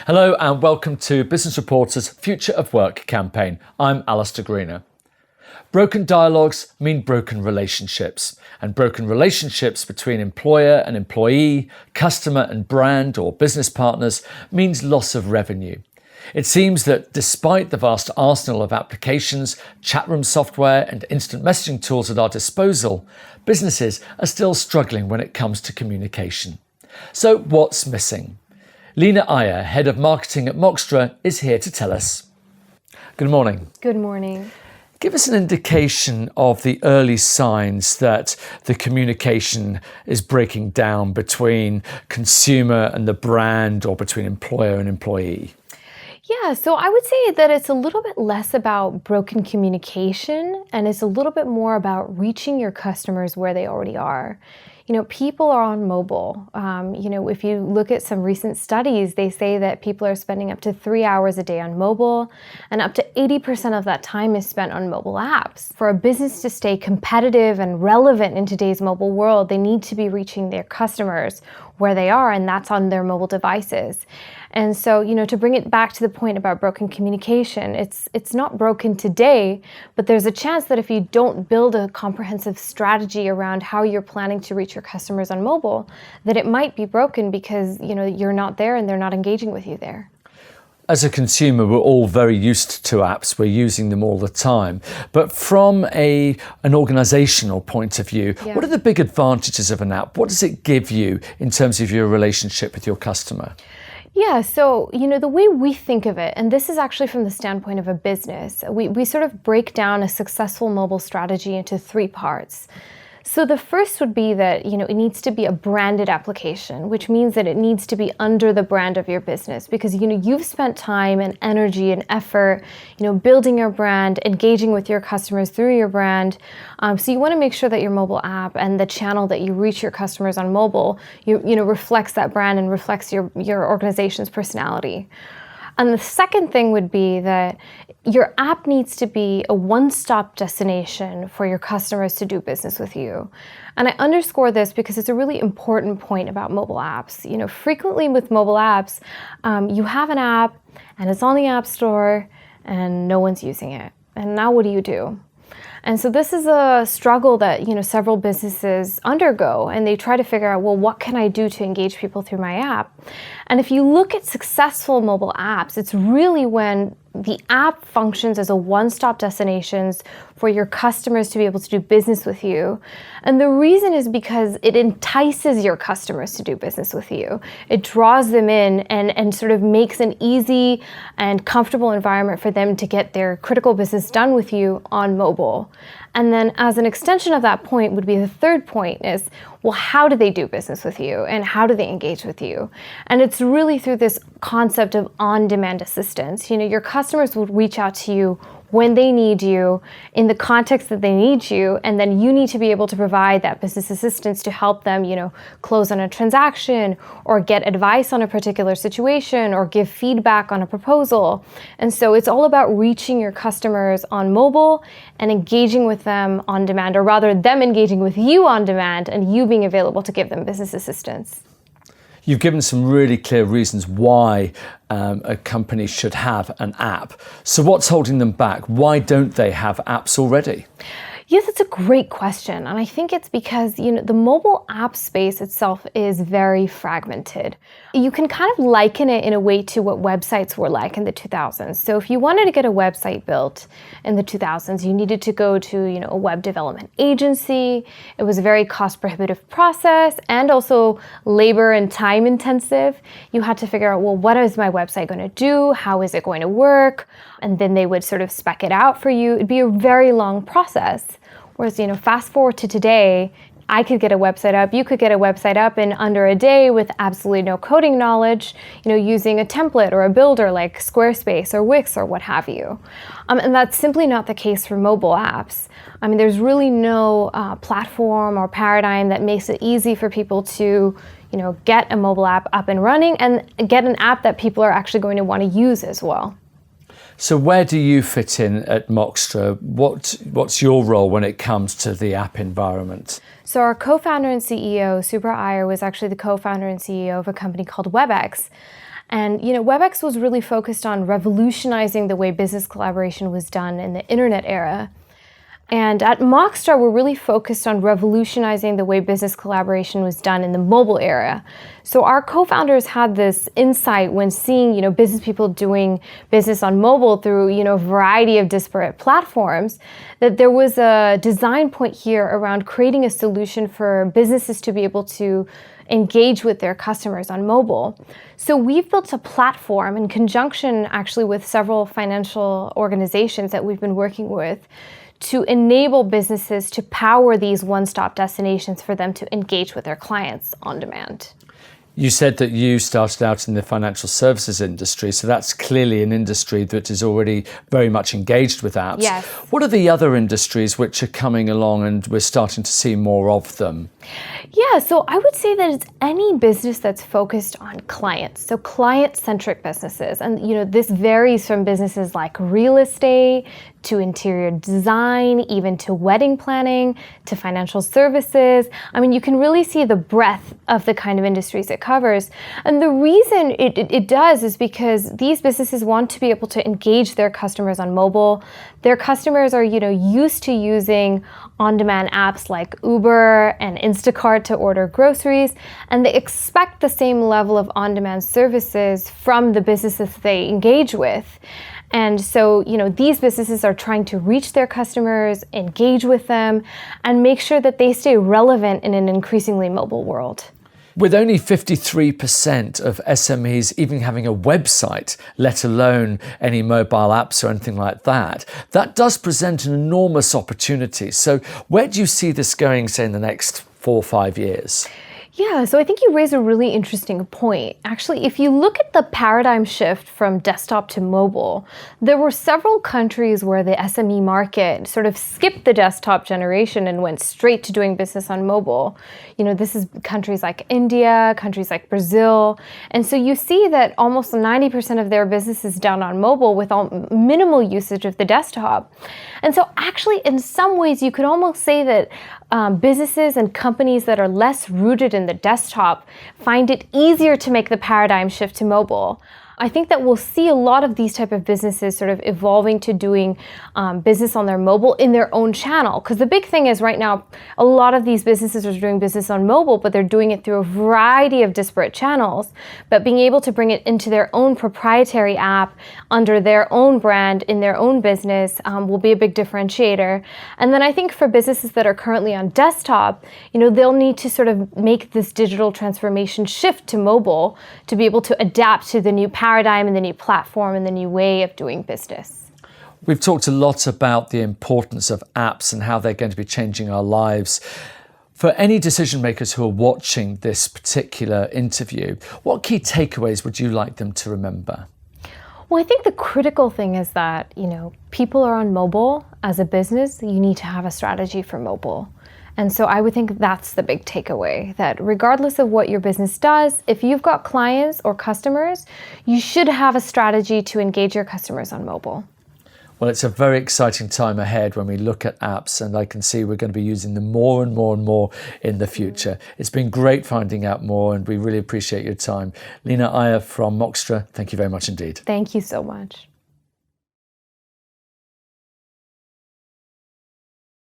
Hello and welcome to Business Reporter's Future of Work campaign. I'm Alistair Greener. Broken dialogues mean broken relationships, and broken relationships between employer and employee, customer and brand or business partners means loss of revenue. It seems that despite the vast arsenal of applications, chat room software and instant messaging tools at our disposal, businesses are still struggling when it comes to communication. So what's missing? Lena Iyer, Head of Marketing at Moxtra, is here to tell us. Good morning. Good morning. Give us an indication of the early signs that the communication is breaking down between consumer and the brand or between employer and employee. Yeah, so I would say that it's a little bit less about broken communication and it's a little bit more about reaching your customers where they already are. People are on mobile. If you look at some recent studies, they say that people are spending up to 3 hours a day on mobile, and up to 80% of that time is spent on mobile apps. For a business to stay competitive and relevant in today's mobile world, they need to be reaching their customers where they are, and that's on their mobile devices. And so, to bring it back to the point about broken communication, it's not broken today, but there's a chance that if you don't build a comprehensive strategy around how you're planning to reach your customers on mobile, that it might be broken because, you're not there and they're not engaging with you there. As a consumer, we're all very used to apps. We're using them all the time. But from an organizational point of view, What are the big advantages of an app? What does it give you in terms of your relationship with your customer? Yeah, so, the way we think of it, and this is actually from the standpoint of a business, we sort of break down a successful mobile strategy into 3 parts. So the first would be that, it needs to be a branded application, which means that it needs to be under the brand of your business because, you've spent time and energy and effort, building your brand, engaging with your customers through your brand. So you want to make sure that your mobile app and the channel that you reach your customers on mobile, reflects that brand and reflects your organization's personality. And the second thing would be that your app needs to be a one-stop destination for your customers to do business with you. And I underscore this because it's a really important point about mobile apps. Frequently with mobile apps, you have an app and it's on the App Store and no one's using it. And now what do? And so this is a struggle that, several businesses undergo, and they try to figure out, well, what can I do to engage people through my app? And if you look at successful mobile apps, it's really when the app functions as a one-stop destination for your customers to be able to do business with you. And the reason is because it entices your customers to do business with you. It draws them in and sort of makes an easy and comfortable environment for them to get their critical business done with you on mobile. And then as an extension of that point would be the third point is, well, how do they do business with you and how do they engage with you? And it's really through this concept of on-demand assistance. Your customers will reach out to you when they need you, in the context that they need you, and then you need to be able to provide that business assistance to help them, close on a transaction or get advice on a particular situation or give feedback on a proposal. And so it's all about reaching your customers on mobile and engaging with them on demand, or rather them engaging with you on demand and you being available to give them business assistance. You've given some really clear reasons why a company should have an app. So what's holding them back? Why don't they have apps already? Yes, it's a great question. And I think it's because, the mobile app space itself is very fragmented. You can kind of liken it in a way to what websites were like in the 2000s. So if you wanted to get a website built in the 2000s, you needed to go to, a web development agency. It was a very cost prohibitive process and also labor and time intensive. You had to figure out, well, what is my website going to do? How is it going to work? And then they would sort of spec it out for you. It'd be a very long process. Whereas, fast forward to today, I could get a website up, you could get a website up in under a day with absolutely no coding knowledge, using a template or a builder like Squarespace or Wix or what have you. And that's simply not the case for mobile apps. There's really no platform or paradigm that makes it easy for people to, get a mobile app up and running and get an app that people are actually going to want to use as well. So where do you fit in at Moxtra? What's your role when it comes to the app environment? So our co-founder and CEO, Subra Iyer, was actually the co-founder and CEO of a company called WebEx. And WebEx was really focused on revolutionizing the way business collaboration was done in the internet era. And at Moxtra, we're really focused on revolutionizing the way business collaboration was done in the mobile era. So our co-founders had this insight when seeing, business people doing business on mobile through, a variety of disparate platforms, that there was a design point here around creating a solution for businesses to be able to engage with their customers on mobile. So we've built a platform in conjunction actually with several financial organizations that we've been working with to enable businesses to power these one-stop destinations for them to engage with their clients on demand. You said that you started out in the financial services industry, so that's clearly an industry that is already very much engaged with apps. Yes. What are the other industries which are coming along and we're starting to see more of them? Yeah, so I would say that it's any business that's focused on clients, so client-centric businesses. And this varies from businesses like real estate to interior design, even to wedding planning, to financial services. I mean, you can really see the breadth of the kind of industries it covers. And the reason it does is because these businesses want to be able to engage their customers on mobile. Their customers are, used to using on-demand apps like Uber and Instacart to order groceries, and they expect the same level of on-demand services from the businesses they engage with. And so, these businesses are trying to reach their customers, engage with them, and make sure that they stay relevant in an increasingly mobile world. With only 53% of SMEs even having a website, let alone any mobile apps or anything like that, that does present an enormous opportunity. So where do you see this going, say, in the next 4 or 5 years? Yeah, so I think you raise a really interesting point. Actually, if you look at the paradigm shift from desktop to mobile, there were several countries where the SME market sort of skipped the desktop generation and went straight to doing business on mobile. This is countries like India, countries like Brazil. And so you see that almost 90% of their business is done on mobile with minimal usage of the desktop. And so actually, in some ways, you could almost say that businesses and companies that are less rooted in the desktop find it easier to make the paradigm shift to mobile. I think that we'll see a lot of these type of businesses sort of evolving to doing business on their mobile in their own channel. Because the big thing is right now, a lot of these businesses are doing business on mobile, but they're doing it through a variety of disparate channels. But being able to bring it into their own proprietary app under their own brand in their own business will be a big differentiator. And then I think for businesses that are currently on desktop, they'll need to sort of make this digital transformation shift to mobile to be able to adapt to the new paradigm and the new platform and the new way of doing business. We've talked a lot about the importance of apps and how they're going to be changing our lives. For any decision makers who are watching this particular interview, what key takeaways would you like them to remember? Well, I think the critical thing is that, people are on mobile. As a business, you need to have a strategy for mobile. And so I would think that's the big takeaway, that regardless of what your business does, if you've got clients or customers, you should have a strategy to engage your customers on mobile. Well, it's a very exciting time ahead when we look at apps, and I can see we're going to be using them more and more and more in the future. It's been great finding out more, and we really appreciate your time. Lina Iyer from Moxtra, thank you very much indeed. Thank you so much.